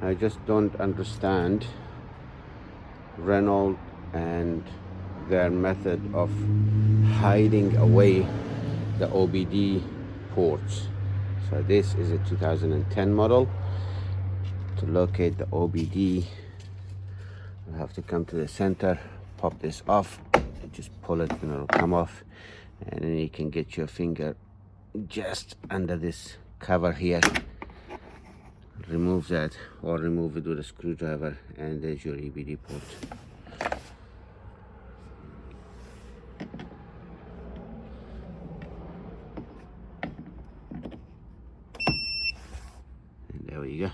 I just don't understand Renault and their method of hiding away the OBD ports. So this is a 2010 model. To locate the OBD, you have to come to the center, pop this off, and just pull it and it'll come off, and then you can get your finger just under this cover here, remove that, or remove it with a screwdriver, and there's your EBD port. And there we go.